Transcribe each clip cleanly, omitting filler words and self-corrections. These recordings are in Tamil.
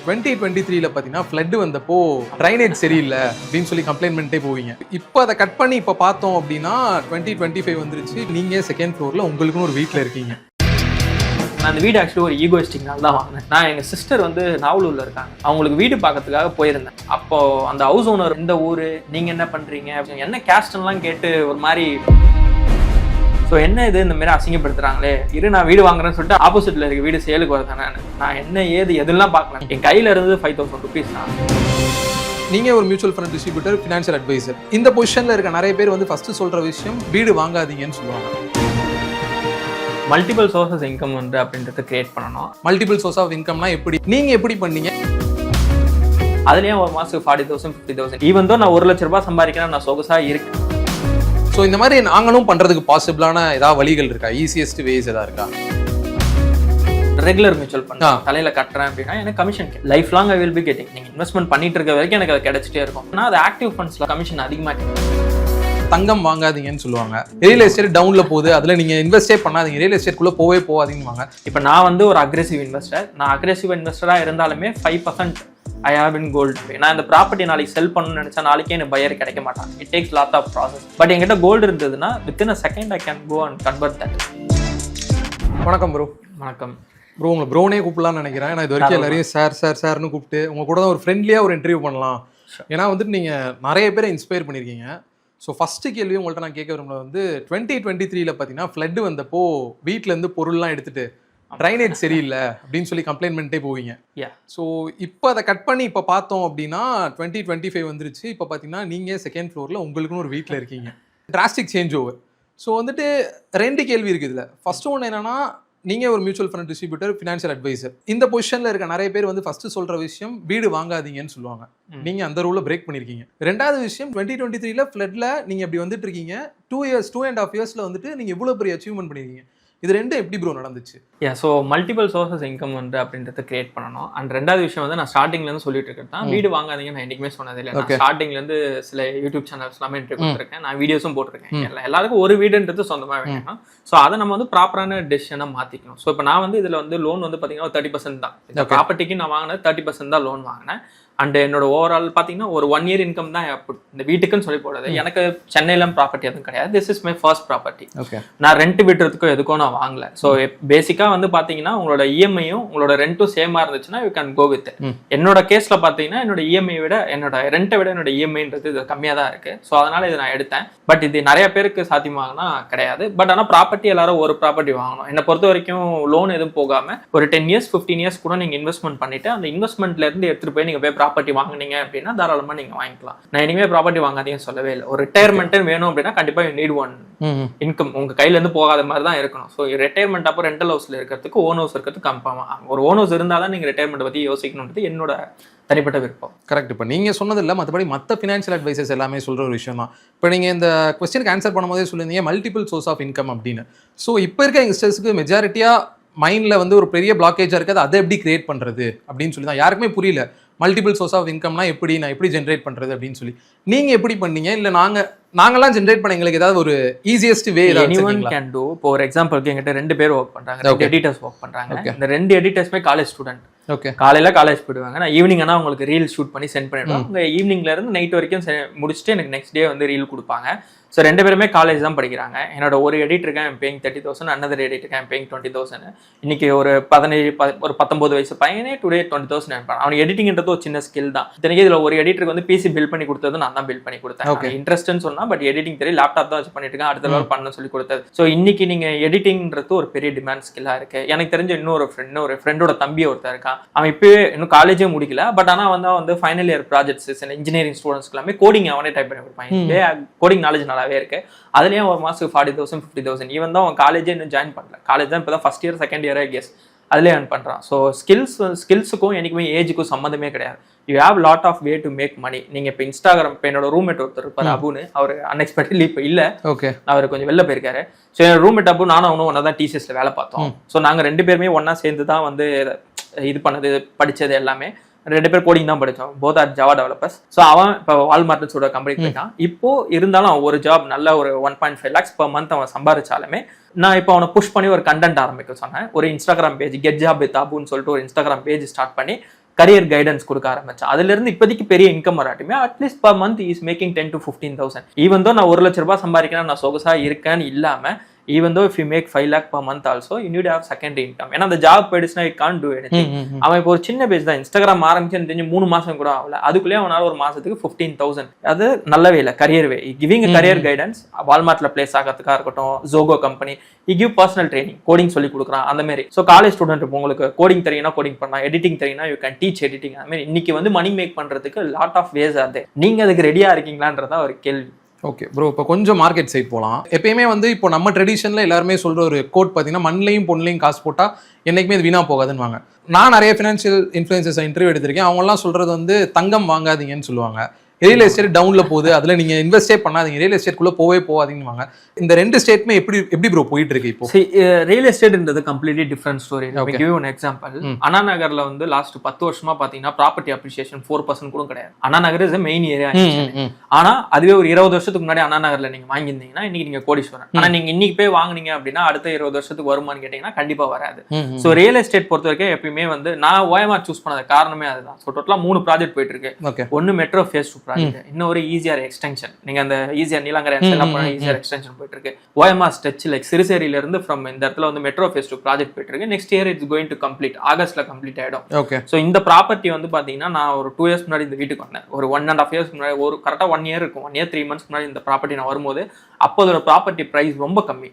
2023ல பார்த்தீங்கன்னா ஃப்ளட் வந்தப்போ ட்ரைனேஜ் சரியில்லை அப்படின்னு சொல்லி கம்ப்ளைண்ட் பண்ணிட்டே போவீங்க. இப்போ அதை கட் பண்ணி இப்போ பார்த்தோம் அப்படின்னா 2025 வந்துருச்சு. நீங்கள் செகண்ட் ஃப்ளோரில் உங்களுக்குன்னு ஒரு வீட்டில் இருக்கீங்க. நான் அந்த வீடு ஆக்சுவலி ஒரு ஈகோயிஸ்டிக்னால தான் வாங்கினேன். நான் எங்கள் சிஸ்டர் வந்து நாவலூரில் இருக்காங்க, அவங்களுக்கு வீடு பார்க்கறதுக்காக போயிருந்தேன். அப்போ அந்த ஹவுஸ் ஓனர் இந்த ஊர் நீங்கள் என்ன பண்ணுறீங்க என்ன கேஸ்ட்லாம் கேட்டு ஒரு மாதிரி ஸோ என்ன இது இந்த மாதிரி அசிங்கப்படுத்துறாங்களே இரு நான் வீடு வாங்குறேன்னு சொல்லிட்டு ஆப்போசிட்ல இருக்க வீடு சேலுக்கு வரதானே நான் என்ன ஏது எதெல்லாம் பார்க்கலாம். என் கையில் இருந்து 5000 rupees தான். நீங்கள் ஒரு mutual fund distributor, financial advisor, இந்த பொசிஷனில் இருக்க நிறைய பேர் வந்து ஃபஸ்ட்டு சொல்கிற விஷயம் வீடு வாங்காதீங்கன்னு சொல்லுவாங்க. மல்டிபிள் சோர்சஸ் இன்கம் வந்து அப்படின்றத கிரியேட் பண்ணணும். மல்டிபிள் சோர்ஸ் ஆஃப் இன்கம்னா எப்படி, நீங்கள் எப்படி பண்ணீங்க? அதுலேயும் ஒரு மாதத்துக்கு 40,000 50,000 ஈவன் தான் நான் 1 லட்ச ரூபாய் சம்பாதிக்கிறேன், நான் சொகுசாக இருக்கேன். ஸோ இந்த மாதிரி நாங்களும் பண்ணுறதுக்கு பாசிபிளான ஏதாவது வழிகள் இருக்கா? ஈஸியஸ்ட் வேஸ் ஏதாவது இருக்கா? ரெகுலர் மியூச்சுவல் ஃபண்ட் தலையில கட்டுறேன் அப்படின்னா எனக்கு commission life long I will be getting. நீங்க இன்வெஸ்ட்மெண்ட் பண்ணிட்டு இருக்க வரைக்கும் எனக்கு அது கிடைச்சிட்டே இருக்கும். ஆனால் அது ஆக்டிவ் ஃபண்ட்ஸ்ல கமிஷன் அதிகமாக கிடைக்கும். தங்கம் வாங்காதீங்கன்னு சொல்லுவாங்க. ரியல் எஸ்டேட் டவுன்ல போகுது, அதுல நீங்க இன்வெஸ்டே பண்ணாதீங்க, ரியல் எஸ்டேட்குள்ள போகாதீங்கவாங்க. இப்போ நான் வந்து ஒரு அக்ரெசிவ் இன்வெஸ்டர். நான் அக்ரெசிவ் இன்வெஸ்டரா இருந்தாலுமே 5% ஐ ஹேவ் இன் கோல்டு. நான் இந்த ப்ராப்பர்ட்டி நாளைக்கு செல் பண்ணணும்னு நினைச்சா நாளைக்கே எனக்கு பையர் கிடைக்க மாட்டாங்க. It takes lot of process. But என்கிட்ட கோல்டு இருந்ததுன்னா within a second I can go and convert that. வணக்கம் ப்ரோ. வணக்கம் ப்ரோ. உங்களை ப்ரோனே கூப்பிடலாம்னு நினைக்கிறேன். நான் இது வரைக்கும் எல்லாரையும் சார்னு கூப்பிட்டு உங்க கூட தான் ஒரு ஃப்ரெண்ட்லியா ஒரு இன்டர்வியூ பண்ணலாம். ஏன்னா வந்துட்டு நீங்க நிறைய பேரை இன்ஸ்பயர் பண்ணியிருக்கீங்க. ஸோ ஃபஸ்ட்டு கேள்வி உங்கள்கிட்ட நான் கேட்க விரும்புறது வந்து 2023ல பார்த்தீங்கன்னா ஃப்ளட் வந்தப்போ வீட்டிலேருந்து பொருள்லாம் எடுத்துட்டு ட்ரைனேஜ் சரியில்லை அப்படின்னு சொல்லி கம்ப்ளைண்ட் பண்ணிட்டே போவீங்க. ஸோ இப்போ அதை கட் பண்ணி இப்போ பார்த்தோம் அப்படின்னா 2025 வந்துருச்சு. இப்போ பார்த்தீங்கன்னா நீங்கள் செகண்ட் ஃப்ளோரில் உங்களுக்குன்னு ஒரு வீட்டில் இருக்கீங்க. Drastic change over. ஸோ வந்துட்டு 2 கேள்வி இருக்குது இதில். ஃபர்ஸ்ட் ஒன்று என்னன்னா, நீங்கள் ஒரு mutual fund distributor, financial advisor, இந்த பொசிஷனில் இருக்க நிறைய பேர் வந்து ஃபஸ்ட்டு சொல்கிற விஷயம் வீடு வாங்காதீங்கன்னு சொல்லுவாங்க. நீங்கள் அந்த ரூலை பிரேக் பண்ணியிருக்கீங்க. 2வது விஷயம் 2023ல ஃப்ளட்ல நீங்கள் இப்படி வந்துட்டு இருக்கீங்க. 2.5 years வந்துட்டு நீங்கள் இவ்வளோ பெரிய அச்சீவ்மெண்ட் பண்ணியிருக்கீங்க. இது 2 எப்படி ப்ரோ நடந்துச்சு? ஸோ மல்டிபிள் சோர்சஸ் இன்கம் வந்து அப்படின்றத கிரியேட் பண்ணணும். அண்ட் 2வது விஷயம் வந்து நான் ஸ்டார்டிங்லேருந்து சொல்லிட்டு இருக்கேன் தான், வீடு வாங்காதீங்க நான் என்றைக்குமே சொன்னது இல்லை. நான் ஸ்டார்டிங்லேருந்து சில யூடியூப் சேனல்ஸ் எல்லாமே இன்டர்வியூ கொடுத்துருக்கேன், நான் வீடியோஸும் போட்டிருக்கேன். எல்லாருக்கும் ஒரு வீடுன்றது சொந்தமாக வேணும். ஸோ அதை நம்ம வந்து ப்ராப்பரான டெசிஷனாக மாற்றிக்கணும். ஸோ இப்போ நான் வந்து இதில் வந்து லோன் வந்து பார்த்தீங்கன்னா 30% தான். இந்த ப்ராப்பர்ட்டிக்கு நான் வாங்கினது 30% தான் லோன் வாங்கினேன். அண்ட் என்னோட ஓவரால் பார்த்தீங்கன்னா ஒரு 1 year இன்கம் தான் இந்த வீட்டுக்குன்னு சொல்லி போடுறது. எனக்கு சென்னையில ப்ராப்பர்ட்டி எதுவும் கிடையாது. This is my first property. நான் ரெண்ட் விட்டுறதுக்கோ எதுக்கும் நான் வாங்கல. ஸோ பேசிக்காக வந்து பார்த்தீங்கன்னா உங்களோட இஎம்ஐயும் உங்களோட ரெண்ட்டும் சேமாக இருந்துச்சுன்னா யூ கேன் கோ வித். என்னோட கேஸில் பார்த்தீங்கன்னா என்னோட இஎம்ஐ விட என்னோட ரெண்ட்டை விட என்னோட இஎம்ஐன்றது இது கம்மியாக தான் இருக்கு. ஸோ அதனால இதை நான் எடுத்தேன். பட் இது நிறைய பேருக்கு சாத்தியமாகனா கிடையாது. பட் ஆனால் ப்ராப்பர்ட்டி எல்லாரும் ஒரு ப்ராப்பர்ட்டி வாங்கணும். என்னை பொறுத்த வரைக்கும் லோன் எதுவும் போகாமல் ஒரு 10 years 15 years கூட நீங்கள் இன்வெஸ்ட்மெண்ட் பண்ணிட்டு அந்த இன்வெஸ்ட்மெண்ட்ல இருந்து எடுத்துட்டு போய் நீங்கள் போய் ப்ராப்பர்ட்டி வாங்கினீங்க அப்படின்னா தாராளமா நீங்க வாங்கிக்கலாம். நான் இனிமே ப்ராப்பர்ட்டி வாங்காதீங்கன்னு சொல்லவே இல்லை. ஒரு ரிட்டையர்மெண்ட் வேணும் அப்படின்னா கண்டிப்பா யூ நீட் ஒன் இன்கம். உங்க கையில இருந்து போகாத மாதிரி தான் இருக்கணும். ஸோ ரிட்டையர்மெண்ட் அப்போ ரெண்டல் ஹவுஸ்ல இருக்கிறதுக்கு ஓன் ஹவுஸ் இருக்கிறதுக்கு கன்ஃபார்மா ஒரு ஓன் ஹவுஸ் இருந்தால் தான் நீங்க ரிட்டையர்மெண்ட் பத்தி யோசிக்கணும்ன்றது என்னோட தனிப்பட்ட விருப்பம். கரெக்ட். இப்போ நீங்கள் சொன்னது இல்லை, மற்றபடி மற்ற ஃபினான்ஷியல் அட்வைசர்ஸ் எல்லாமே சொல்கிற ஒரு விஷயம் தான். இப்போ நீங்கள் இந்த கொஸ்டினுக்கு ஆன்சர் பண்ணும்போதே சொல்லியிருந்தீங்க மல்டிபிள் சோர்ஸ் ஆஃப் இன்கம் அப்படின்னு. ஸோ இப்போ இருக்க யங்ஸ்டர்ஸ்க்கு மெஜாரிட்டியாக மைண்டில் வந்து ஒரு பெரிய பிளாக்கேஜாக இருக்குது, அதை எப்படி கிரியேட் பண்ணுறது அப்படின்னு சொல்லி தான் யாருக்குமே புரியல. மல்டிபிள் சோர்ஸ் ஆஃப் இன்கம்னா எப்படி, நான் எப்படி ஜென்ரேட் பண்ணுறது அப்படின்னு சொல்லி நீங்கள் எப்படி பண்ணீங்க? இல்லை நாங்கெல்லாம் ஜென்ரேட் பண்ண எங்களுக்கு ஏதாவது ஒரு easiest way anyone can do. இப்போ ஒரு எக்ஸாம்பிளுக்கு எங்கிட்ட 2 பேர் ஒர்க் பண்ணுறாங்க, 2 எடிட்டர்ஸ் ஒர்க் பண்ணுறாங்க. இந்த 2 எடிட்டர்ஸுமே காலேஜ் ஸ்டூடெண்ட். காலையில காலேஜ் போயிடுவாங்க. நான் ஈவினிங் ஆனால் உங்களுக்கு ரீல் ஷூட் பண்ணி சென்ட் பண்ணிடுவேன். அவங்க ஈவினிங்ல இருந்து நைட் வரைக்கும் முடிச்சுட்டு எனக்கு நெக்ஸ்ட் டே வந்து ரீல் கொடுப்பாங்க. ஸோ 2 பேருமே காலேஜ் தான் படிக்கிறாங்க. என்னோட ஒரு எடிட்டர் இருக்கேன், என் பேயிங் 30,000. அனதர் எடிட்டர் இருக்கேன், என் பேயிங் 20,000. இன்னைக்கு ஒரு 19 வயசு பையனே டுடே 20,000 நினைப்பான். அவனுக்கு எடிட்டிங்ன்றது ஒரு சின்ன ஸ்கில் தான். இத்தனைக்கு இதில் ஒரு எடிட்டருக்கு வந்து பிசி பில்ட் பண்ணி கொடுத்தது நான் தான் பில்ட் பண்ணி கொடுத்தேன். இன்ட்ரெஸ்ட்னு சொன்னா பட் எடிட்டிங் தெரியும், லேப்டாப் தான் வச்சு பண்ணிட்டு இருக்கேன், அடுத்த லெவல் பண்ண சொல்லி கொடுத்தது. ஸோ இன்னைக்கு நீங்க எடிட்டிங்ன்றது ஒரு பெரிய டிமாண்ட் ஸ்கில்லாக இருக்கு. எனக்கு தெரிஞ்ச இன்னொரு ஃப்ரெண்டோட தம்பி ஒருத்தர் இருக்கான். அவன் இப்பவே இன்னும் காலேஜே முடிக்கல. பட் ஆனால் வந்து ஃபைனல் இயர் ப்ராஜெக்ட்ஸ் இன்ஜினியரிங் ஸ்டூடெண்ட்ஸ்க்கு எல்லாமே கோடிங் அவனே டைப் பண்ணி கொடுப்பாங்க. கோடிங் நாலேஜ் நல்லாவே இருக்கு. அதுலயும் ஒரு மாசத்துக்கு 40,000 50,000. ஈவன் தான் அவன் காலேஜே இன்னும் ஜாயின் பண்ணல. காலேஜ் தான் இப்போ தான் first year second year guess அதுலேயே ஏர்ன் பண்ணுறான். ஸோ ஸ்கில்ஸுக்கும் எனக்குமே ஏஜுக்கும் சம்மந்தமே கிடையாது. You have lot of way to make money. நீங்கள் இப்போ இன்ஸ்டாகிராம், இப்போ என்னோட ரூம்மேட் ஒருத்தர் இருப்பார் அபுன்னு, அவர் அன்எக்ஸ்பெக்டட்லி இப்போ இல்லை, அவர் கொஞ்சம் வெளில போயிருக்காரு. ஸோ என்னோட ரூம்மேட் அபு நானும் அவனும் ஒன்றா தான் டிசிஎஸ்ல வேலை பார்த்தோம். ஸோ நாங்கள் 2 பேருமே ஒன்றா சேர்ந்து தான் வந்து இது பண்ணது படித்தது எல்லாமே. 2 பேர் கோடிங் தான் படித்தோம், both are Java developers. So அவன் இப்போ வால்மார்ட்னு சொல்ற கம்பெனிக்கு போயிட்டான். இப்போ இருந்தாலும் அவன் ஒரு ஜாப் நல்ல ஒரு 1.5 lakhs per month அவன் சம்பாதிச்சாலுமே நான் இப்போ அவனை புஷ் பண்ணி ஒரு கண்டென்ட் ஆரம்பிக்க சொன்னேன். ஒரு Instagram page get job with அபுன்னு சொல்லிட்டு ஒரு இன்ஸ்டாகிராம் பேஜ் ஸ்டார்ட் பண்ணி கரியர் கைடன்ஸ் கொடுக்க ஆரம்பிச்சேன். அதுல இருந்து இப்போதைக்கு பெரிய இன்கம் வராட்டுமே at least per month is making 10 to 15,000. Even though நான் 1 லட்ச ரூபாய் சம்பாதிக்கிறேன், நான் சொகுசா இருக்கேன்னு இல்லாம even though if you make 5 lakh per month also you need to have secondary income. ஏன்னா அந்த ஜாப் போயிடுச்சுன்னா it can't do anything. அவன் இப்போ ஒரு சின்ன பேஜ் தான் இன்ஸ்டாகிராம் ஆரம்பிச்சுன்னு தெரிஞ்சு 3 மாசம் கூட ஆகல, அதுக்குள்ளேயே அவனால ஒரு மாசத்துக்கு 15,000. அது நல்லவே இல்லை. Career way giving career guidance, வால்மார்ட்ல பிளேஸ் ஆகிறதுக்காக இருக்கட்டும், Zoho company give personal training, coding சொல்லி கொடுக்குறான் அந்த மாதிரி. ஸோ காலேஜ் ஸ்டூடெண்ட் உங்களுக்கு கோடிங் தெரியும்னா கோடிங் பண்ணலாம், எடிட்டிங் தெரியும்னா யூ கேன் டீச் எடிட்டிங். அந்த மாதிரி இன்னைக்கு வந்து மணி மேக் பண்றதுக்கு லாட் ஆஃப் வேஸ் ஆகுது. நீங்க அதுக்கு ரெடியா இருக்கீங்களான்றதா ஒரு கேள்வி. ஓகே ப்ரோ, இப்போ கொஞ்சம் மார்க்கெட் சைட் போகலாம். எப்பயுமே வந்து இப்போ நம்ம ட்ரெடிஷனில் எல்லாருமே சொல்கிற ஒரு கோட் பார்த்தீங்கன்னா, மண்ணிலையும் பொண்ணுலையும் காசு போட்டால் என்றைக்குமே இது வீணாக போகாதுன்னு. நான் நிறைய ஃபினான்ஷியல் இன்ஃப்ளூயன்சர்ஸை இன்டர்வியூ எடுத்திருக்கேன். அவங்களாம் சொல்கிறது வந்து தங்கம் வாங்காதீங்கன்னு சொல்லுவாங்க, ரியல் எஸ்டேட் டவுன்ல போகுது, அதுல நீங்க இன்வெஸ்டே பண்ணாதீங்க, ரியல் எஸ்டேட்குள்ள போகாதீங்கன்னு. இந்த ரெண்டு ஸ்டேட்மே எப்படி ப்ரோ போயிட்டு இருக்கு இப்போ? ரியல் எஸ்டேட்ன்றது completely different story. Give you an example. அண்ணா நகர்ல வந்து லாஸ்ட் 10 வருஷமா பாத்தீங்கன்னா ப்ராப்பர்ட்டி அப்ரிசியேஷன் 4% கூட கிடையாது. Anna Nagar is main area. ஆனா அதுவே ஒரு 20 வருஷத்துக்கு முன்னாடி அண்ணா நகர்ல நீங்க வாங்கியிருந்தீங்கன்னா இன்னைக்கு நீங்க கோடீஸ்வரன். ஆனா நீங்க இன்னைக்கு போய் வாங்குனீங்க அப்படின்னா அடுத்த 20 வருஷத்துக்கு வருமானு கேட்டீங்கன்னா கண்டிப்பா வராது. சோ ரியல் எஸ்டேட் பொறுத்த வரைக்கும் எப்பயுமே வந்து நான் ஓஎம்ஆர் சூஸ் பண்ணது காரணமே அதுதான். ஸோ டோட்டலா 3 ப்ராஜெக்ட் போயிட்டு இருக்கு. ஒன்னு மெட்ரோ ஃபேஸ் 2 ப்ராஜெக்ட், இன்னொரு ஈஸியர் எக்ஸ்டென்ஷன். நீங்க அந்த ஈஸியர் நீலாங்கரை ஈஸியர் எக்ஸ்டென்ஷன் போயிட்டு இருக்கு. ஓஎம்ஆர் ஸ்ட்ரெச் லைக் சிறுசேரியில இருந்து ஃப்ரம் இந்த இடத்துல வந்து மெட்ரோ ஃபேஸ் 2 ப்ராஜெக்ட் போயிட்டு இருக்கு. Next year it's going to complete, ஆகஸ்ட்ல கம்ப்ளீட் ஆயிடும். ஓகே. ஸோ இந்த ப்ராப்பர்ட்டி வந்து பாத்தீங்கன்னா நான் ஒரு 2 இயர்ஸ் முன்னாடி இந்த வீட்டுக்கு வந்தேன். ஒரு 1.5 இயர்ஸ் முன்னாடி, ஒரு கரெக்டா 1 இயர் இருக்கும், 1 இயர் 3 மந்த்ஸ் முன்னாடி இந்த ப்ராப்பர்ட்டி நான் வரும்போது அப்போ அதோட ப்ராப்பர்ட்டி பிரைஸ் ரொம்ப கம்மி.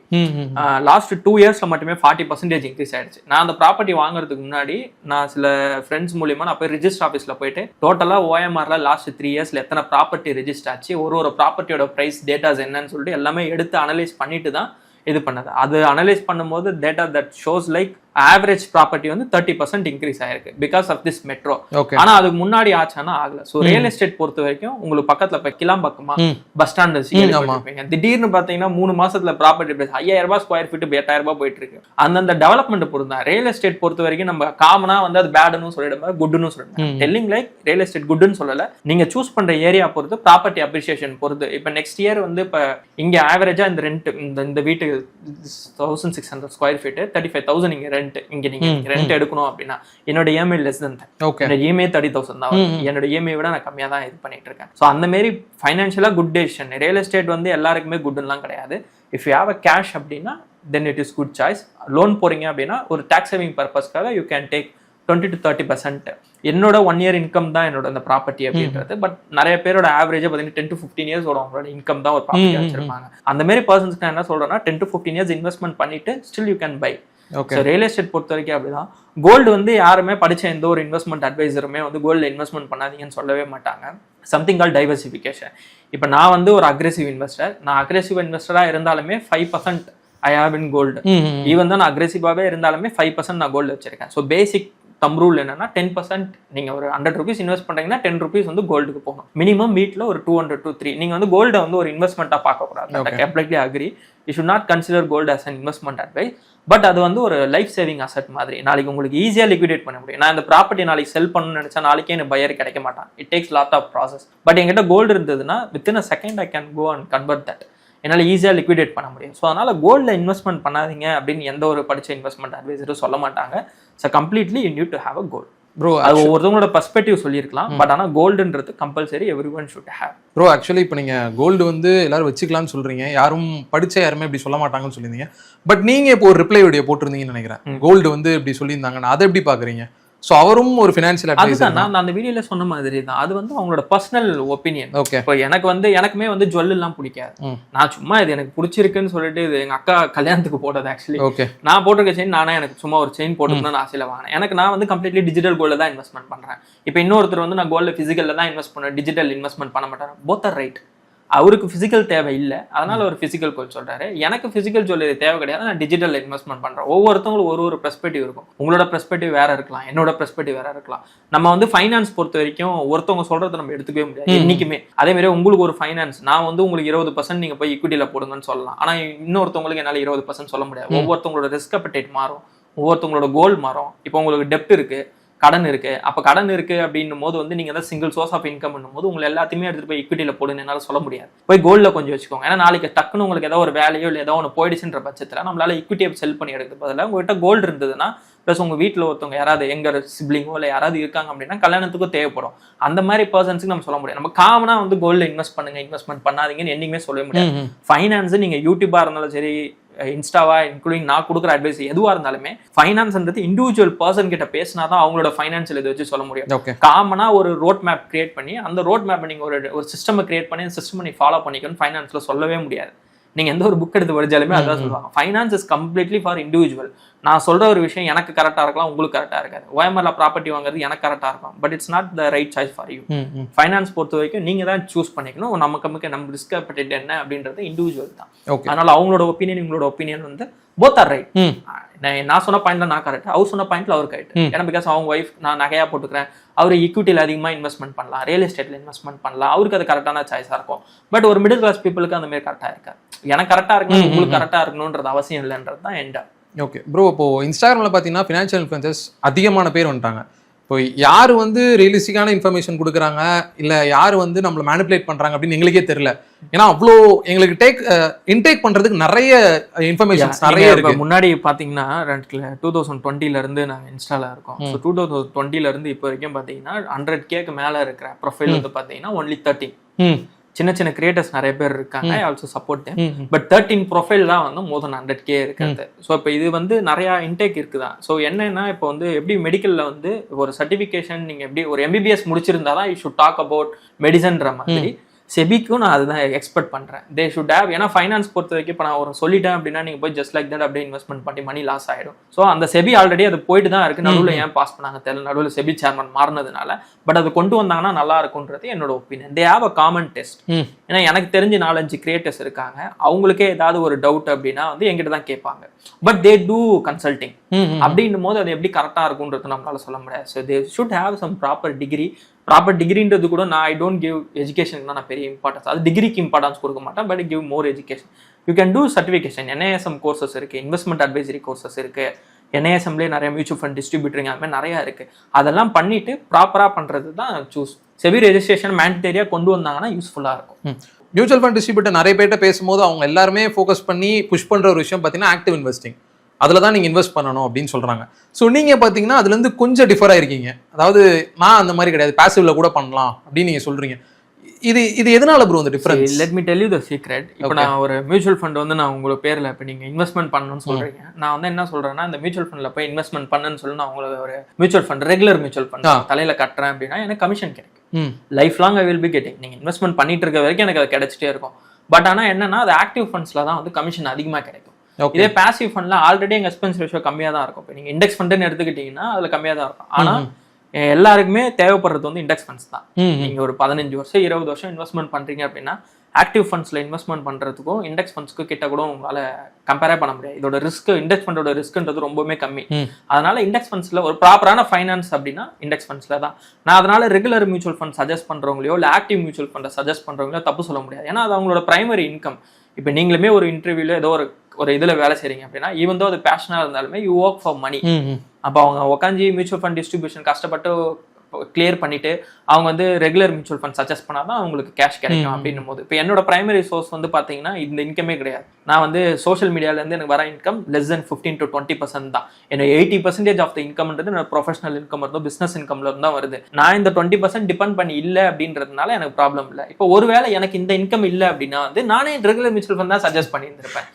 லாஸ்ட் 2 இயர்ஸ்ல மட்டுமே 40% இன்க்ரீஸ் ஆயிடுச்சு. நான் அந்த ப்ராப்பர்ட்டி வாங்குறதுக்கு முன்னாடி நான் சில ஃப்ரெண்ட்ஸ் மூலியமா நான் போய் ரிஜிஸ்டர் ஆஃபீஸ்ல போயிட்டு டோட்டலா ஓஎம்ஆர்ல லாஸ்ட் 3 இயர்ஸ்ல எத்தனை ப்ராப்பர்ட்டி ரெஜிஸ்டர் ஆச்சு, ஒரு ப்ராப்பர்ட்டியோட பிரைஸ் டேட்டாஸ் என்னன்னு சொல்லிட்டு எல்லாமே எடுத்து அனலைஸ் பண்ணிட்டு தான் இது பண்ணது. அது அனலைஸ் பண்ணும்போது data that shows like average property வந்து 30% இன்க்ரீஸ் ஆயிருக்கு பிகாஸ் ஆஃப் திஸ் மெட்ரோ. ஆனா அதுக்கு முன்னாடி ஆச்சானா ஆகல. சோ ரியல் எஸ்டேட் பொறுத்த வரைக்கும் உங்களுக்கு பக்கத்துல போய் கிளாம்பக்கமா பஸ் ஸ்டாண்ட் திடீர்னு பாத்தீங்கன்னா 3 மாசத்துல ப்ராப்பர்ட்டி பிரைஸ் 5,000 ரூபாய் ஸ்கொயர் ஃபீட் 8,000 ரூபாய் போயிட்டு இருக்கு. அந்தந்த டெவலப்மெண்ட் பொறுத்து தான். ரியல் எஸ்டேட் பொறுத்த வரைக்கும் நம்ம காமனா வந்து அது பேடுன்னு சொல்லிடுமா, குட்னு சொல்லிடுமா. டெல்லிங் லைக் ரியல் எஸ்டேட் குட்னு சொல்லல, நீங்க சூஸ் பண்ற ஏரியா பொறுத்து, ப்ராப்பர்ட்டி அப்ரிசியேஷன் பொறுத்து. இப்ப நெக்ஸ்ட் இயர் வந்து இப்ப இங்க ஆவரேஜா இந்த ரெண்ட் இந்த வீட்டு 1,600 ஸ்கொயர் ஃபீட் 35,000 இங்க இங்க நீங்க ரெண்ட் எடுக்கணும் அப்படின்னா என்னோட இஎம்ஐ லெஸ் தன் என்னோட இஎம்ஐ 30,000 தான். என்னோட இஎம்ஐ விட நான் கம்மியா தான் இது பண்ணிட்டு இருக்கேன். ஸோ அந்த மாதிரி ஃபைனான்ஷியலா குட் டெசிஷன். ரியல் எஸ்டேட் வந்து எல்லாருக்குமே குட்லாம் கிடையாது. If you have a cash அப்படின்னா then it is good choice. Loan போறீங்க அப்படின்னா ஒரு டாக்ஸ் சேவிங் பர்பஸ்க்காக யூ கேன் டேக் 20 to 30%. என்னோட 1 இயர் இன்கம் தான் என்னோட அந்த ப்ராப்பர்ட்டி அப்படின்றது. பட் நிறைய பேரோட ஆவரேஜா பார்த்தீங்கன்னா 10 to 15 இயர்ஸ் அவங்களோட இன்கம் தான் ஒரு ப்ராப்பர்ட்டி வச்சிருப்பாங்க. அந்த மாதிரி பர்சன்ஸ்க்கு என்ன சொல்றேன்னா 10 to 15 இயர்ஸ் இன்வெஸ்ட்மெண்ட் பண்ணிட்டு still you can buy. Real estate பொறுத்த வரைக்கும் அப்படிதான். கோல்டு வந்து யாருமே படிச்ச எந்த ஒரு இன்வெஸ்ட்மெண்ட் அட்வைசருமே வந்து கோல்டு இன்வெஸ்ட்மெண்ட் பண்ணாதீங்கன்னு சொல்லவே மாட்டாங்க. Something call diversification. இப்போ நான் வந்து ஒரு அக்ரெசிவ் இன்வெஸ்டர். நான் அக்ரெசிவ் இன்வெஸ்டரா இருந்தாலுமே 5% I have in gold. Even தான் நான் அக்ரெசிவாவே இருந்தாலுமே 5% நான் கோல்டு வச்சிருக்கேன். ஸோ பேசிக் தம் ரூல் என்னன்னா 10% நீங்க ஒரு 100 rupees இன்வெஸ்ட் பண்றீங்கன்னா 10 rupees வந்து கோல்டுக்கு போகணும். மினிமம் வீட்ல ஒரு 200 to 3. நீங்க வந்து கோல்டை வந்து ஒரு இன்வெஸ்ட்மெண்ட்டா பார்க்க கூடாது. Completely agree. You should not consider gold as an investment advice. But அது வந்து ஒரு லைஃப் சேவிங் அசெட் மாதிரி. நாளைக்கு உங்களுக்கு ஈஸியா லிக்விடேட் பண்ண முடியும். நான் இந்த ப்ராப்பர்ட்டி நாளைக்கு செல் பண்ணணும்னு நினைச்சா நாளைக்கே எனக்கு பையர் கிடைக்க மாட்டான். It takes lot of process. But என்கிட்ட கோல்டு இருந்ததுன்னா within a second I can go and convert that. என்னால் ஈஸியாக லிக்விடேட் பண்ண முடியும். ஸோ அதனால் கோல்டில் இன்வெஸ்ட்மெண்ட் பண்ணாதீங்க அப்படின்னு எந்த ஒரு படித்த இன்வெஸ்ட்மெண்ட் அட்வைசரும் சொல்ல மாட்டாங்க. So completely you need to have a gold. Bro அது ஒவ்வொருத்தவங்களோட பர்ஸ்பெக்டிவ் சொல்லியிருக்கலாம். பட் ஆனால் கோல்டுன்றது compulsory every one should have. Bro actually இப்போ நீங்கள் கோல்டு வந்து எல்லாரும் வச்சுக்கலாம்னு சொல்கிறீங்க, யாரும் படித்த யாருமே இப்படி சொல்ல மாட்டாங்கன்னு சொல்லியிருந்தீங்க. பட் நீங்கள் இப்போ ஒரு ரிப்ளை வீடியோ போட்டிருந்தீங்கன்னு நினைக்கிறேன், கோல்டு வந்து இப்படி சொல்லியிருந்தாங்கன்னு. அதை எப்படி பார்க்குறீங்க? ஸோ அவரும் ஒரு ஃபினான்ஷியல் அட்வைசர். நான் அந்த வீடியோல சொன்ன மாதிரி தான். அது வந்து அவங்களோட பர்சனல் ஒப்பீனியன். ஓகே. இப்போ எனக்குமே வந்து ஜுவல்லாம் பிடிக்காது. நான் சும்மா இது எனக்கு பிடிச்சிருக்குன்னு சொல்லிட்டு இது எங்க அக்கா கல்யாணத்துக்கு போட்டது. ஆக்சுவலி ஓகே, நான் போட்டிருக்க செயின் நானே எனக்கு சும்மா ஒரு செயின் போட்டுக்கணும்னு ஆசையில வாங்கினேன். நான் வந்து கம்ப்ளீட்லி டிஜிட்டல் கோல்ட்ல தான் இன்வெஸ்ட்மெண்ட் பண்றேன். இப்போ இன்னொருத்தர் வந்து நான் கோல்ட்ல பிசிக்கல்ல தான் இன்வெஸ்ட் பண்ணேன், டிஜிட்டல் இன்வெஸ்ட்மெண்ட் பண்ண மாட்டேன். Both are right. அவருக்கு பிசிக்கல் தேவை இல்லை, அதனால ஒரு பிசிக்கல் கோல் சொல்றாரு. எனக்கு பிசிக்கல் ஜுவல்லரி தேவை கிடையாது, நான் டிஜிட்டல் இன்வெஸ்ட்மெண்ட் பண்றேன். ஒவ்வொருத்தவங்களும் ஒரு பெர்ஸ்பெக்டிவ் இருக்கும். உங்களோட பெர்ஸ்பெக்டிவ் வேற இருக்கலாம், என்னோட பெர்ஸ்பெக்டிவ் வேற இருக்கலாம். நம்ம வந்து ஃபைனான்ஸ் பொறுத்த வரைக்கும் ஒருத்தவங்க சொல்றதை நம்ம எடுத்துக்கவே முடியாது என்னைக்குமே. அதே மாதிரி உங்களுக்கு ஒரு ஃபைனான்ஸ், நான் வந்து உங்களுக்கு 20% நீங்க போய் ஈக்விட்டியில போடுங்கன்னு சொல்லலாம். ஆனா இன்னொருத்தவங்களுக்கு என்னால 20% சொல்ல முடியாது. ஒவ்வொருத்தவங்களோட ரிஸ்க் அபெடைட் மாறும், ஒவ்வொருத்தவங்களோட கோல் மாறும். இப்போ உங்களுக்கு டெப்ட் இருக்கு, கடன் இருக்கு. அப்ப கடன் இருக்கு அப்படின்னும் போது வந்து நீங்க தான் சிங்கிள் சோர்ஸ் ஆஃப் இன்கம் பண்ணும் போது உங்களை எல்லாத்தையுமே எடுத்துட்டு போய் ஈக்விட்டியில போடுன்னு என்னால சொல்ல முடியாது. போய் கோல்ட்ல கொஞ்சம் வச்சுக்கோங்க. ஏன்னா நாளைக்கு டக்குன்னு உங்களுக்கு ஏதோ ஒரு வேலையோ இல்லை ஏதோ ஒன்று போயிடுச்சுன்ற பட்சத்தில் நம்மளால ஈக்விட்டியை செல் பண்ணி எடுக்கிறது பதிலாக உங்ககிட்ட கோல்டு இருந்ததுன்னா ப்ளஸ் உங்கள் வீட்டில் ஒருத்தவங்க யாராவது எங்கள் சிப்ளிங்கோ இல்லை யாராவது இருக்காங்க அப்படின்னா கல்யாணத்துக்கும் தேவைப்படும். அந்த மாதிரி பர்சன்ஸுக்கு நம்ம சொல்ல முடியாது. நம்ம காமனாக வந்து கோல்டில் இன்வெஸ்ட்மெண்ட் பண்ணாதீங்கன்னு என்னைக்குமே சொல்லவே முடியாது. ஃபைனான்ஸ் நீங்கள் யூடியூபாக இருந்தாலும் சரி, இன்ஸ்டாவா, இன்க்ளூடிங் நான் கொடுக்குற அட்வைஸ் எதுவாக இருந்தாலுமே ஃபைனான்ஸ்ன்றது இண்டிவிஜுவல் பர்சன் கிட்ட பேசினா தான் அவங்களோட ஃபைனான்சியல் இதை வச்சு சொல்ல முடியும். காமனா ஒரு ரோட் மேப் கிரியேட் பண்ணி அந்த ரோட் மேப் நீங்க ஒரு சிஸ்டம் கிரியேட் பண்ணி அந்த சிஸ்டம் நீ ஃபாலோ பண்ணிக்கணும் ஃபைனான்ஸ்ல சொல்லவே முடியாது. நீங்க எந்த ஒரு புக் எடுத்து படிச்சாலுமே அதான் சொல்லுவாங்க. Finance is completely for individual. நான் சொல்ற ஒரு விஷயம் எனக்கு கரெக்டா இருக்கலாம், உங்களுக்கு கரெக்டா இருக்காது. ஓஎம்ஆர்ல ப்ராப்பர்ட்டி வாங்குறது எனக்கு கரெக்டா இருக்கும், but it's not the right choice for you. Finance பொறுத்த வரைக்கும் நீங்க தான் சூஸ் பண்ணிக்கணும். நம்ம ரிஸ்க் அபெடைட் என்ன அப்படின்றது இண்டிவிஜுவல் தான். அதனால அவங்களோட ஒப்பீனியன் உங்களோட ஒப்பீனியன் வந்து போத் ஆர் ரைட். நான் சொன்ன பாயிண்ட்ல நான் கரெக்ட், அவர் சொன்ன பாயிண்ட்ல அவர் கரெக்ட். ஏன்னா பிகாஸ் அவங்க ஒய்ஃப் நான் நகையா போட்டுக்கிறேன், அவர் ஈக்விட்டியில் அதிகமாக இன்வெஸ்ட்மெண்ட் பண்ணலாம், ரியல் எஸ்டேட்ல இன்வெஸ்ட்மெண்ட் பண்ணலாம், அவருக்கு அது கரெக்டான சாய்ஸா இருக்கும். பட் ஒரு மிடில் கிளாஸ் பீப்புளுக்கு அந்த மாதிரி கரெக்டா இருக்காது. எனக்கு கரெக்டா இருக்கணும், உங்களுக்கு கரெக்டா இருக்கணும்ன்றது அவசியம் இல்லைன்றது தான் எண்ட். ஓகே ப்ரோ, இப்போ இன்ஸ்டாகிராமில் பார்த்தீங்கன்னா ஃபினான்ஷியல் இன்ஃப்ளூயன்சர்ஸ் அதிகமான பேர் வந்துட்டாங்க. இப்போ யார் வந்து ரியலிஸ்டிக்கான இன்ஃபர்மேஷன் கொடுக்குறாங்க, இல்லை யார் வந்து நம்மளை மேனிப்புலேட் பண்ணுறாங்க அப்படின்னு எங்களுக்கே தெரியல. ஏன்னா அவ்வளோ எங்களுக்கு இன்டேக் பண்ணுறதுக்கு நிறைய இன்ஃபர்மேஷன்ஸ் நிறைய இருக்கு. முன்னாடி பார்த்தீங்கன்னா 2020 இருந்து நாங்கள் இன்ஸ்டால இருக்கோம். ஸோ 2020 இருந்து இப்போ வரைக்கும் பார்த்தீங்கன்னா 100K மேலே இருக்கிற ப்ரொஃபைல் வந்து பார்த்தீங்கன்னா ஒன்லி 13. சின்ன சின்ன கிரியேட்டர்ஸ் நிறைய பேர் இருக்காங்க, also support them. But 13 profile தான் வந்து மோர் தென் 100K இருக்கிறது. ஸோ இப்போ இது வந்து நிறையா இன்டேக் இருக்குதான். ஸோ என்னன்னா இப்போ வந்து எப்படி மெடிக்கலில் வந்து ஒரு சர்டிஃபிகேஷன் நீங்கள் எப்படி ஒரு MBBS முடிச்சிருந்தா தான் யூ ஷுட் டாக் அபவுட் மெடிசன்ற மாதிரி செபிக்கும் நான் அதுதான் எக்ஸ்பெக்ட் பண்ணுறேன். தே ஷுட் ஹேவ். ஏன்னா ஃபைனான்ஸ் பொறுத்த வரைக்கும் இப்போ நான் ஒரு சொல்லிட்டேன் அப்படின்னா நீங்கள் போய் ஜஸ்ட் லைக் தட் அப்படியே இன்வெஸ்ட்மெண்ட் பண்ணி மணி லாஸ் ஆகிடும். ஸோ அந்த செபி ஆல்ரெடி அது போயிட்டு தான் இருக்குது. நடுவில் ஏன் பாஸ் பண்ணாங்க தெரியல, நடுவில் செபி சேர்மன் மாறினதுனால. பட் அது கொண்டு வந்தாங்கன்னா நல்லா இருக்கும்ன்றது என்னோட opinion. They have a common test. ஏன்னா எனக்கு தெரிஞ்சு 4-5 கிரியேட்டர்ஸ் இருக்காங்க, அவங்களுக்கே ஏதாவது ஒரு டவுட் அப்படின்னா வந்து எங்கிட்ட தான் கேட்பாங்க. But they do consulting. அப்படின்னும் போது அது எப்படி கரெக்டாக இருக்கும்ன்றது நம்மளால சொல்ல முடியாது. So they should have some proper டிகிரின்றது கூட நான் ஐ டோன்ட் கிவ் எஜுகேஷனுக்கு நான் பெரிய இம்பார்ட்டன்ஸ், அது டிகிரிக்கு இம்பார்ட்டன்ஸ் கொடுக்க மாட்டேன். But give more education. You can do certification. NISM courses இருக்கு, இன்வெஸ்ட்மெண்ட் அட்வைசரி கோர்சஸ் இருக்கு, NISMலேயே நிறைய மியூச்சுவல் ஃபண்ட் டிஸ்ட்ரிபியூட்டரிங் அது மாதிரி நிறையா இருக்கு. அதெல்லாம் பண்ணிட்டு ப்ராப்பராக பண்ணுறது தான் சூஸ். செபி ரெஜிஸ்ட்ரேஷன் மேண்டேட்டரியா கொண்டு வந்தாங்கன்னா யூஸ்ஃபுல்லாக இருக்கும். மியூச்சுவல் ஃபண்ட் டிஸ்ட்ரிபியூட்டர் நிறைய பேர்ட்ட பேசும்போது அவங்க எல்லாருமே ஃபோக்கஸ் பண்ணி புஷ் பண்ணுற ஒரு விஷயம் பார்த்தீங்கன்னா ஆக்டிவ் இன்வெஸ்டிங். அதில் தான் நீங்கள் இன்வெஸ்ட் பண்ணணும் அப்படின்னு சொல்கிறாங்க. ஸோ நீங்கள் பார்த்தீங்கன்னா அதுலேருந்து கொஞ்சம் டிஃபர் ஆயிருக்கீங்க. அதாவது நான் அந்த மாதிரி கிடையாது, பேசிவ்ல கூட பண்ணலாம் அப்படின்னு நீங்கள் சொல்கிறீங்க. இது எதனால ப்ரோ அந்த difference? Let me tell you the secret. இப்போ நான் ஒரு மியூச்சுவல் ஃபண்ட் வந்து நான் உங்களோட பேரில் இப்போ நீங்கள் இன்வெஸ்ட்மெண்ட் பண்ணணும்னு சொல்கிறீங்க. நான் வந்து என்ன சொல்கிறேன்னா, இந்த மியூச்சுவல் ஃபண்டில் போய் இன்வெஸ்ட்மெண்ட் பண்ணுன்னு சொல்லி நான் உங்களுக்கு ஒரு mutual fund regular mutual fund தலையில் கட்டுறேன் அப்படின்னா எனக்கு கமிஷன் கிடைக்கும். Life long I will be getting. நீங்கள் இன்வெஸ்ட்மெண்ட் பண்ணிட்டு இருக்க வரைக்கும் எனக்கு அது கிடைச்சிட்டே இருக்கும். பட் ஆனால் என்னன்னா, அது ஆக்டிவ் ஃபண்ட்ஸில் தான் வந்து கமிஷன் அதிகமாக கிடைக்கும். இதே பாசிவ் ஃபண்ட்ல ஆல்ரெடி எங்க எக்ஸ்பென்ஸ் ரேஷியோ கம்மியா தான் இருக்கும். இப்போ நீங்க இண்டெக்ஸ் ஃபண்ட்னு எடுத்துக்கிட்டீங்கன்னா அதுல கம்மியா தான் இருக்கும். ஆனா எல்லாருக்குமே தேவைப்படுறது வந்து இண்டெக்ஸ் ஃபண்ட்ஸ் தான். நீங்க ஒரு 15 வருஷம் 20 வருஷம் இன்வெஸ்ட்மெண்ட் பண்றீங்க அப்படின்னா ஆக்டிவ் ஃபண்ட்ஸ்ல இன்வெஸ்ட்மெண்ட் பண்றதுக்கும் இண்டெக்ஸ் ஃபண்ட்ஸ்க்கு கிட்ட கூட உங்களால கம்பேரே பண்ண முடியாது. இதோட ரிஸ்க், இண்டெக்ஸ் ஃபண்டோட ரிஸ்க்ன்றது ரொம்பவே கம்மி. அதனால இண்டெக்ஸ் ஃபண்ட்ஸ்ல ஒரு ப்ராப்பரான ஃபைனான்ஸ் அப்படின்னா இண்டெக்ஸ் ஃபண்ட்ஸ்ல தான். நான் அதனால ரெகுலர் மியூச்சுவல் ஃபண்ட் சஜஸ்ட் பண்றவங்களையோ இல்லை ஆக்டிவ் மியூச்சுவல் ஃபண்டை சஜஸ்ட் பண்றவங்களோ தப்பு சொல்ல முடியாது. ஏன்னா அது அவங்களோட பிரைமரி இன்கம். இப்போ நீங்களுமே ஒரு இன்டர்வியூல ஏதோ ஒரு இதுல வேலை செய்றீங்க அப்படின்னா ஈவன் தோ அது பேஷனா இருந்தாலுமே யூ ஒர்க் ஃபார் மணி. அப்போ அவங்க உட்காந்து மியூச்சுவல் ஃபண்ட் டிஸ்ட்ரிபியூஷன் கஷ்டப்பட்டு கிளியர் பண்ணிட்டு அவங்க வந்து ரெகுலர் மியூச்சுவல் ஃபண்ட் சஜஸ்ட் பண்ணாதான் அவங்களுக்கு கேஷ் கிடைக்கும். அப்படின்னும் போது இப்போ என்னோட பிரைமரி சோர்ஸ் வந்து பாத்தீங்கன்னா இந்த இன்கமே கிடையாது. நான் வந்து சோஷியல் மீடியால இருந்து எனக்கு வர இன்கம் லெஸ் தென் 15 to 20% தான். என்னோட 80% ஆஃப் த இன்கம்ன்றது என்னோட ப்ரொஃபஷனல் இன்கம் இருந்தோ பிசினஸ் இன்கம்ல இருந்தா வருது. நான் இந்த 20% டிபெண்ட் பண்ணி இல்லை அப்படின்றதுனால எனக்கு ப்ராப்ளம் இல்லை. இப்போ ஒருவேளை எனக்கு இந்த இன்கம் இல்லை அப்படின்னா வந்து நானே ரெகுலர் மியூச்சுவல் ஃபண்ட் தான் சஜஸ்ட் பண்ணியிருந்திருப்பேன்.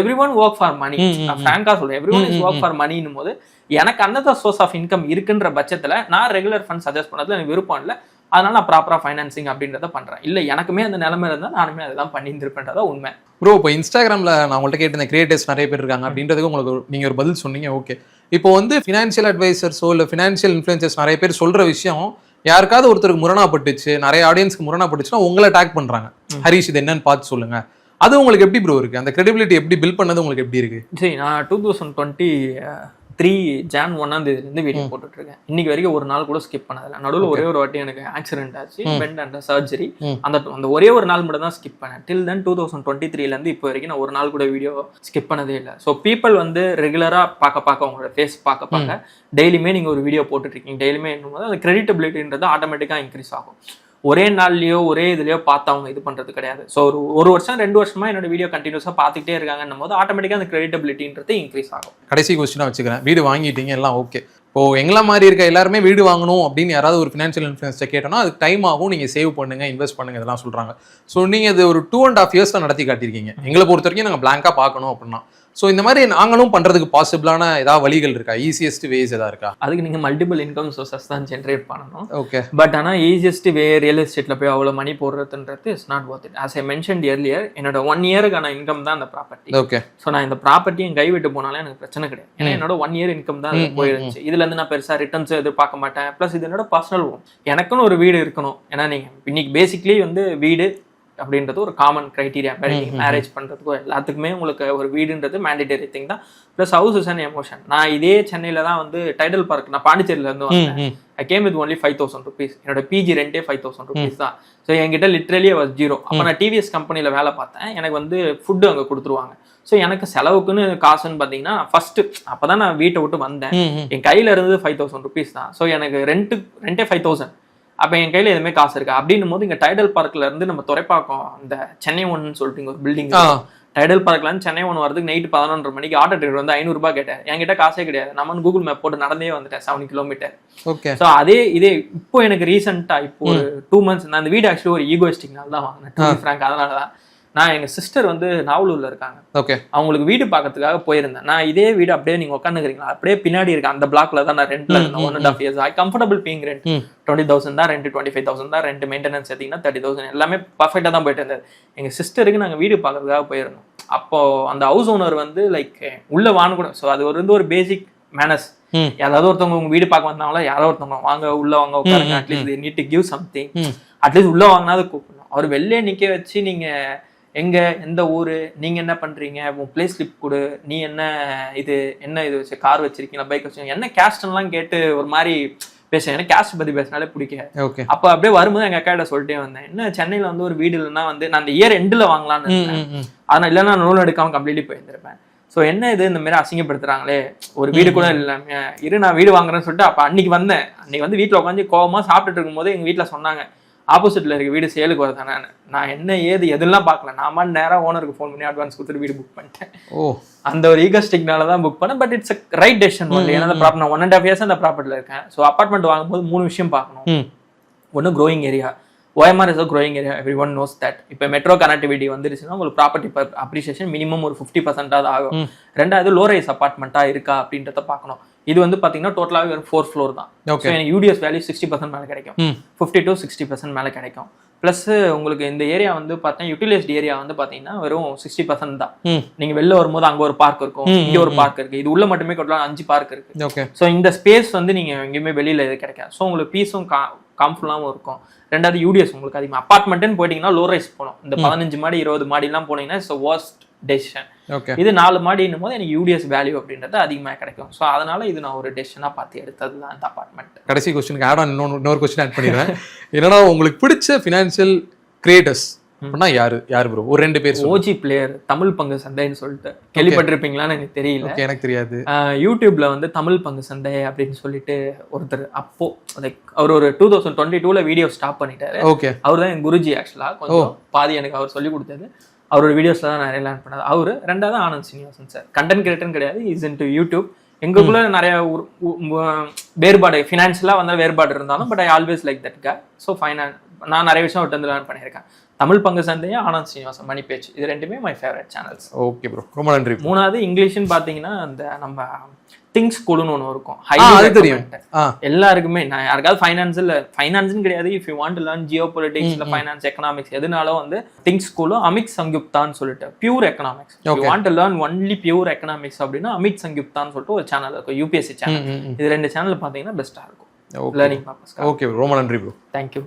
Every one work for money. நான் ஃப்ராங்கா சொல்றேன், every one is work for மணின்னும் போது எனக்கு அந்த சோர்ஸ் ஆஃப் இன்கம் இருக்குன்ற பட்சத்துல நான் ரெகுலர் ஃபண்ட் சஜஸ்ட் பண்ணதுல எனக்கு விருப்பம் இல்லை. அதனால நான் ப்ராப்பரா ஃபைனான்சிங் அப்படின்றத பண்றேன். இல்ல எனக்குமே அந்த நிலைமை இருந்தா நானுமே அதெல்லாம் பண்ணியிருந்திருப்பேன்றதா உண்மை. ப்ரோ, இப்போ இன்ஸ்டாகிராம்ல நான் உங்கள்கிட்ட கேட்டிருந்தேன் கிரியேட்டர்ஸ் நிறைய பேர் இருக்காங்க அப்படின்றதுக்கு உங்களுக்கு நீங்க ஒரு பதில் சொன்னீங்க. ஓகே, இப்போ வந்து ஃபினான்ஷியல் அட்வைசர்ஸோ இல்லை ஃபினான்ஷியல் இன்ஃப்ளூயன்சர்ஸ் நிறைய பேர் சொல்ற விஷயம் யாருக்காவது ஒருத்தருக்கு முரணாப்பட்டுச்சு, நிறைய ஆடியன்ஸ்க்கு முரணாப்பட்டுச்சுன்னா உங்களை டேக் பண்றாங்க. ஹரிஷ் இது என்னன்னு பார்த்து சொல்லுங்க. அது உங்களுக்கு எப்படி ப்ரோ இருக்கு? அந்த கிரெடிபிலிட்டி எப்படி பில்ட் பண்ணது உங்களுக்கு எப்படி இருக்கு? சரி, நான் 2023 Jan 1 வீடியோ போட்டுட்டு இருக்கேன். இன்னைக்கு வரைக்கும் ஒரு நாள் கூட ஸ்கிப் பண்ணதில்லை. நடுவில் ஒரே ஒரு வாட்டி எனக்கு ஆக்சிடென்ட் ஆச்சு, பெண்ட் அண்ட் சர்ஜரி. அந்த ஒரே ஒரு நாள் மட்டும் தான் ஸ்கிப் பண்ணேன். டில் தென் 2023 இப்போ வரைக்கும் நான் ஒரு நாள் கூட வீடியோ ஸ்கிப் பண்ணதே இல்லை. ஸோ பீப்புள் வந்து ரெகுலரா பார்க்க உங்களோட ஃபேஸ் பார்க்க டெய்லியுமே நீங்க ஒரு வீடியோ போட்டுட்டு இருக்கீங்க, டெய்லியுமே என்னும் போது அந்த கிரெடிட்டபிலிட்டின்றது ஆட்டோமேட்டிக்கா இன்க்ரீஸ் ஆகும். ஒரே நாள்லயோ ஒரே இதுலயோ பார்த்து அவங்க இது பண்றது கிடையாது. ஸோ ஒரு வருஷம் 2 வருஷமா என்னோட வீடியோ கண்டினியூஸா பார்த்துக்கிட்டே இருக்காங்கன்னும் போது ஆட்டோமேட்டிக்கா அந்த கிரெடிட்டபிலிட்டின்றது இன்க்ரீஸ் ஆகும். கடைசி கொஸ்டினா வச்சுக்கிறேன், வீடு வாங்கிட்டீங்க எல்லாம் ஓகே, இப்போ எங்களை மாதிரி இருக்க எல்லாருமே வீடு வாங்கணும் அப்படின்னு யாராவது ஒரு ஃபினான்ஷியல் இன்ஃப்ளூயன்ஸை கேட்டோம்னா அதுக்கு டைம் ஆகும், நீங்கள் சேவ் பண்ணுங்க, இன்வெஸ்ட் பண்ணுங்க இதெல்லாம் சொல்றாங்க. ஸோ நீங்கள் இது ஒரு 2.5 years தான் நடத்தி காட்டியிருக்கீங்க. எங்களை பொறுத்த வரைக்கும் நாங்கள் பிளாங்காக பார்க்கணும் அப்படின்னா. ஸோ இந்த மாதிரி நாங்களும் பண்றதுக்கு பாசிபிளான ஏதாவது வழிகள் இருக்கா, ஈஸியஸ்ட் வேஸ் ஏதாவது இருக்கா? அதுக்கு நீங்க மல்டிபிள் இன்கம் சோர்சஸ் தான் ஜென்ரேட் பண்ணணும். ஓகே, பட் ஆனால் ஈஸியஸ்ட் வே ரியல் எஸ்டேட்ல போய் அவ்வளோ மணி போடுறதுன்றது is not worth it. As I mentioned earlier, என்னோட 1 yearக்கான இன்கம் தான் அந்த ப்ராப்பர்ட்டி. ஓகே, ஸோ நான் இந்த ப்ராப்பர்ட்டி என் கைவிட்டு போனாலே எனக்கு பிரச்சனை கிடையாது. ஏன்னா என்னோட 1 year இன்கம் தான் போயிருந்துச்சு. இதுல இருந்து நான் பெருசா ரிட்டர்ன்ஸ் எதிர்பார்க்க மாட்டேன். ப்ளஸ் இது என்னோட பர்சனல் ஹோம், எனக்குன்னு ஒரு வீடு இருக்கணும். ஏன்னா நீங்க இன்னைக்கு பேசிக்லி வந்து வீடு அப்படின்றது ஒரு காமன் கிரைட்டீரியா. மேரேஜ் பண்றதுக்கோ எல்லாத்துக்குமே உங்களுக்கு ஒரு வீடுன்றது மேண்டேட்டரி திங் தான். Plus house is an emotion. நான் இதே சென்னையில தான் வந்து டைடல் பார்க், நான் பாண்டிச்சேரியில இருந்து வந்தேன். I came with only 5,000 rupees. என்னோட பிஜி ரெண்டே 5,000 rupees தான். ஸோ என்கிட்ட லிட்ரலி வாஸ் 0. அப்போ நான் டிவிஎஸ் கம்பெனியில் வேலை பார்த்தேன். எனக்கு வந்து ஃபுட்டு அங்கே கொடுத்துருவாங்க. ஸோ எனக்கு செலவுக்குன்னு காசுன்னு பார்த்தீங்கன்னா ஃபர்ஸ்ட் அப்போ தான் நான் வீட்டை விட்டு வந்தேன். என் கையில் இருந்தது 5,000 rupees தான். ஸோ எனக்கு ரெண்டே 5,000. அப்போ என் கையில் எதுவுமே காசு இருக்கா அப்படின்னும் போது இங்கே டைடல் பார்க்ல இருந்து நம்ம துறைப்பாக்கம் இந்த சென்னை ஒன்னு சொல்லிட்டு ஒரு பில்டிங், டைடல் பார்க்ல இருந்து சென்னை ஒன்று வரதுக்கு நைட்டு 11:30 மணிக்கு ஆட்டோ டிரைவர் வந்து 500 ரூபாய் கேட்டேன். என்கிட்ட காசே கிடையாது. நம்ம கூகுள் மேப் போட்டு நடந்தே வந்துட்டேன் 7 kilometers. ஓகே, ஸோ இதே இப்போ எனக்கு ரீசெண்டாக இப்போ ஒரு 2 months நான் அந்த வீடு ஆக்சுவலி ஒரு ஈகோயிஸ்டிக்னால தான் வாங்கினேன் ஃப்ராங்க். அதனால தான் நான் எங்க சிஸ்டர் வந்து நாவலூர்ல இருக்காங்க. ஓகே, அவங்களுக்கு வீடு பார்க்கறதுக்காக போயிருந்தேன். நான் இதே வீடு அப்படியே நீங்க உட்காந்துக்கிறீங்களா, அப்படியே பின்னாடி இருக்கு அந்த பிளாக்ல தான் நான் ரெண்ட்ல இருந்தேன் 1.5 years. ஐ கம்ஃபர்டபுள் பேயிங் ரெண்ட். 20,000 தான் ரெண்ட், 25,000 தான் ரெண்ட், மெயின்டெனன்ஸ் எடுத்தீங்கன்னா 30,000. எல்லாமே பர்ஃபெக்டா தான் போயிட்டு இருந்தது. எங்க சிஸ்டருக்கு நாங்க வீடு பார்க்கறதுக்காக போயிருந்தோம். அப்போ அந்த ஹவுஸ் ஓனர் வந்து லைக் உள்ள வாங்கக்கூடாது. ஸோ அது ஒரு பேசிக் மேனஸ். யாராவது ஒருத்தவங்க உங்க வீடு பார்க்க வந்தாங்களா, யாரோ ஒருத்தவங்க வாங்க உள்ள வாங்க உட்காருங்க, at least need to give something, at least உள்ள வாங்கினாது கூப்பிடணும். அவர் வெளியே நிக்க வச்சு நீங்க எங்க எந்த ஊரு, நீங்க என்ன பண்றீங்க, உன் பிளே ஸ்லிப் கொடு, நீ என்ன இது வச்சு கார் வச்சிருக்கீங்களா, பைக் வச்சிருக்கீங்க, என்ன கேஸ்ட்லாம் கேட்டு ஒரு மாதிரி பேசுறேன். எனக்கு கேஸ்ட் பத்தி பேசினாலே பிடிக்காது. அப்ப அப்படியே வரும்போது எங்க அக்கா கிட்ட சொல்லிட்டே வந்தேன், என்ன சென்னையில வந்து ஒரு வீடு இல்லைன்னா வந்து நான் அந்த இயர் எண்டுல வாங்கலான்னு இருந்தேன். ஆனா இல்லைன்னா நூல் எடுக்காம கம்ப்ளீட்லி போயிருந்திருப்பேன். ஸோ என்ன இது இந்த மாதிரி அசிங்கப்படுத்துறாங்களே, ஒரு வீடு கூட இல்லாம இரு நான் வீடு வாங்குறேன்னு சொல்லிட்டு அப்ப அன்னைக்கு வந்தேன். அன்னைக்கு வந்து வீட்டுல உட்காந்து கோவமா சாப்பிட்டுட்டு இருக்கும் போது எங்க வீட்டுல சொன்னாங்க, ஆப்போசிட்ல இருக்க வீடு சேலுக்கு வருதானே. நான் என்ன எதெல்லாம் பார்க்கல, நான் நேரம் ஓனருக்கு ஃபோன் பண்ணி அட்வான்ஸ் கொடுத்துட்டு வீடு புக் பண்ணிட்டேன். அந்த ஒரு ஈகோஸ்டிக்னால தான் புக் பண்ணேன். But it's right decision only. ஏன்னா நான் 1.5 years அந்த ப்ராப்பர்ட்டில இருக்கேன். ஸோ அப்பார்ட்மெண்ட் வாங்கும்போது 3 விஷயம் பார்க்கணும். ஒன்று growing area. OMR is a growing area, everyone knows that. இப்போ மெட்ரோ கனெக்டிவிட்டி வந்துருச்சுன்னா உங்களுக்கு ப்ராப்பர்ட்டி அப்ரிசியேஷன் மினிமம் ஒரு 50% ஆகும். ரெண்டாவது லோ ரைஸ் அப்பார்ட்மெண்ட்டா இருக்கா அப்படின்றத பார்க்கணும். இது வந்து பாத்தீங்கன்னா டோட்டலாகவே ஒரு 4 floor தான். எனக்கு யூடிஎஸ் வேல்யூ 60% மேலே கிடைக்கும், 50 to 60% மேலே கிடைக்கும். பிளஸ் உங்களுக்கு இந்த ஏரியா வந்து பார்த்தீங்கன்னா யூட்டிலைஸ்ட் ஏரியா வந்து பார்த்தீங்கன்னா வெறும் 60% தான். நீங்க வெளில வரும்போது அங்கே ஒரு பார்க் இருக்கும், இங்கே ஒரு பார்க் இருக்கு, இது உள்ள மட்டுமே டோட்டலாக 5 பார்க் இருக்கு. ஸோ இந்த ஸ்பேஸ் வந்து நீங்க எங்கேயுமே வெளியில இது கிடைக்காது. ஸோ உங்களுக்கு பீஸும் கம்ஃபர்டபுளாகவும் இருக்கும். ரெண்டாவது யூடிஎஸ் உங்களுக்கு அதிகமாக. அப்பார்ட்மெண்ட்னு போயிட்டீங்கன்னா லோ ரைஸ் போகணும். இந்த 15 மாடி 20 மாடிலாம் போனீங்கன்னா இட்ஸ் வர்ஸ்ட் டெசிஷன். இது 4 மாடின்னும் போது எனக்கு யூடிஎஸ் வேல்யூ அப்படின்றது அதிகமாக கிடைக்கும். ஸோ அதனால இது நான் ஒரு டெசிஷனாக பார்த்து எடுத்தது தான் இந்த அப்பார்ட்மெண்ட். கடைசி கொஸ்டினுக்கு ஆட் ஆன் இன்னொரு கொஸ்டின் ஆட் பண்ணிடுறேன். என்னன்னா உங்களுக்கு பிடிச்ச ஃபினான்ஷியல் கிரியேட்டர்ஸ் அப்படின்னா யாரு ப்ரோ? ஒரு 2 பேர். ஓஜி பிளேயர் தமிழ் பங்கு சந்தைன்னு சொல்லிட்டு கேள்விப்பட்டிருப்பீங்களான்னு எனக்கு தெரியல. எனக்கு தெரியாது. யூடியூப்ல வந்து தமிழ் பங்கு சந்தை அப்படின்னு சொல்லிட்டு ஒருத்தர் அப்போ லைக் அவர் ஒரு 2022ல வீடியோ ஸ்டாப் பண்ணிட்டாரு. ஓகே, அவர் தான் என் குருஜி. ஆக்சுவலா கொஞ்சம் பாதி எனக்கு அவர் சொல்லி கொடுத்தது. அவரோட வீடியோஸ்ல தான் நிறைய லேர்ன் பண்ணது அவரு. ரெண்டாவது ஆனந்த் சீனிவாசன் சார். கண்டென்ட் கிரியேட்டர்னு கிடையாது, இஸ் இன்டு யூடியூப். எங்களுக்குள்ள நிறைய வேறுபாடு ஃபினான்ஷியலா வந்த வேறுபாடு இருந்தாலும் but I always like that guy. So நான் நிறைய விஷயம் விட்டு வந்து லேர்ன் பண்ணியிருக்கேன். தமிழ் பங்கு சந்தையும் ஆனந்த் சீனிவாசன் மணி பேச்சு, இது ரெண்டுமே my favourite channels. Okay bro, ரொம்ப நன்றி. மூணாவது இங்கிலீஷ்னு பார்த்தீங்கன்னா அந்த நம்ம திங்ஸ் ஸ்கூல்னு ஒன்று இருக்கும். தெரியும் எல்லாருக்குமே. நான் யாருக்காவது ஃபைனான்ஸ்னு கிடையாது, if you want to learn Jio politics இல்லை ஃபைனான்ஸ் எக்கனாமிக்ஸ் எதுனாலும் வந்து திங்ஸ் ஸ்கூலும் அமித் சங்குப்தான்னு சொல்லிட்டு pure economics. You want to learn only pure economics அப்படின்னா அமித் சங்குப்தான்னு சொல்லிட்டு ஒரு சேனல் இருக்கும், யூபிஎஸ்சி சேனல். இது 2 சேனல் பார்த்தீங்கன்னா பெஸ்ட்டாக இருக்கும் லேர்னிங் பர்பஸ். ஓகே, ரொம்ப நன்றி ப்ரோ. தேங்க்யூ.